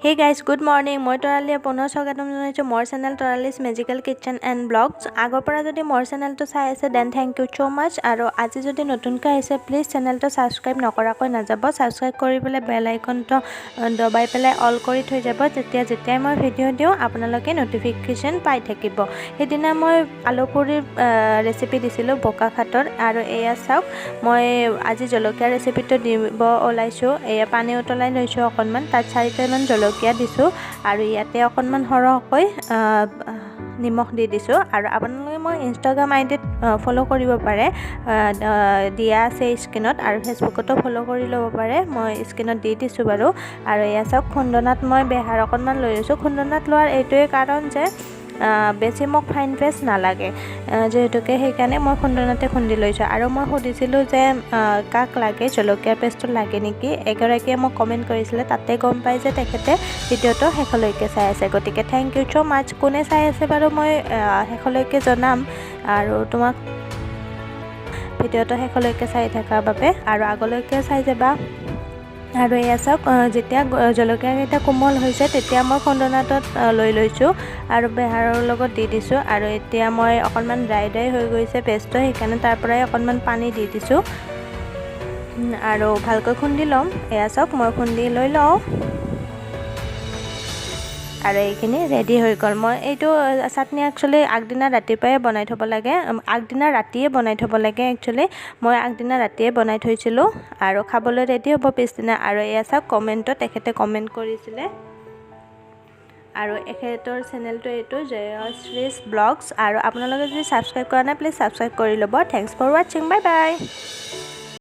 Hey guys, good morning. মই তৰালি আপোনাৰ স্বাগতম জনাইছো মোৰ channel Tarali's magical kitchen and blogs. আগৰ পৰা যদি মোৰ চেনেলটো চাই আছে then thank you so' much. আৰু আজি যদি নতুনকৈ আহিছে প্লিজ চেনেলটো ছাবস্ক্ৰাইব নকৰাকৈ নাযাব। ছাবস্ক্ৰাইব কৰি পেলাই বেল আইকনটো দবাই পেলাই অল কৰি থৈ যাব, যেতিয়াই মই ভিডিঅ' দিওঁ আপোনালোকে নটিফিকেশ্যন পাই থাকিব। সেইদিনা মই আলু পুৰিৰ ৰেচিপি দিছিলোঁ বোকাখাটৰ, আৰু এয়া চাওক মই আজি জলকীয়া ৰেচিপিটো দিব ওলাইছোঁ। এয়া পানী উতলাই লৈছোঁ অকণমান, তাত 4টামান জলকীয়া দিছোঁ আৰু ইয়াতে অকণমান সৰহকৈ নিমখ দি দিছোঁ। আৰু আপোনালোকে মই ইনষ্টাগ্ৰাম আইডিত ফ'ল' কৰিব পাৰে, দিয়া আছে স্ক্ৰীনত, আৰু ফেচবুকতো ফ'ল' কৰি ল'ব পাৰে, মই স্ক্ৰীনত দি দিছোঁ বাৰু। আৰু এয়া চাওক খুন্দনাত মই বেহাৰ অকণমান লৈ লৈছোঁ। খুন্দনাত লোৱাৰ এইটোৱে কাৰণ যে বেছি মোক ফাইন পেষ্ট নালাগে, যিহেতুকে সেইকাৰণে মই খুন্দনাতে খুন্দি লৈছোঁ। আৰু মই সুধিছিলোঁ যে কাক লাগে জলকীয়া পেষ্টটো লাগে নেকি, এগৰাকীয়ে মোক কমেণ্ট কৰিছিলে, তাতে গম পাই যে তেখেতে ভিডিঅ'টো শেষলৈকে চাই আছে। গতিকে থেংক ইউ ছ' মাছ। কোনে চাই আছে বাৰু মই শেষলৈকে জনাম, আৰু তোমাক ভিডিঅ'টো শেষলৈকে চাই থকাৰ বাবে আৰু আগলৈকে চাই যাবা। আৰু এয়া চাওক যেতিয়া জলকীয়াকেইটা কোমল হৈছে তেতিয়া মই খুন্দনাটোত লৈ লৈছোঁ আৰু বেহাৰৰ লগত দি দিছোঁ। আৰু এতিয়া মই অকণমান ড্ৰাই হৈ গৈছে পেষ্টটো, সেইকাৰণে তাৰ পৰাই অকণমান পানী দি দিছোঁ আৰু ভালকৈ খুন্দি ল'ম। এয়া চাওক মই খুন্দি লৈ লওঁ আৰু এইখিনি ৰেডি হৈ গ'ল। মই এইটো চাটনি একচুৱেলি আগদিনা ৰাতিপুৱাই বনাই থ'ব লাগে, আগদিনা ৰাতিয়ে বনাই থ'ব লাগে একচুৱেলি। মই আগদিনা ৰাতিয়ে বনাই থৈছিলোঁ আৰু খাবলৈ ৰেডি হ'ব পিছদিনা। আৰু এয়া চাওক কমেণ্টত তেখেতে কমেণ্ট কৰিছিলে, আৰু এখেতৰ চেনেলটো এইটো জয়শ্ৰীছ ব্লগছ। আৰু আপোনালোকে যদি ছাবস্ক্ৰাইব কৰা নাই প্লিজ ছাবস্ক্ৰাইব কৰি ল'ব। থেংকছ ফৰ ৱাচিং, বাই বাই।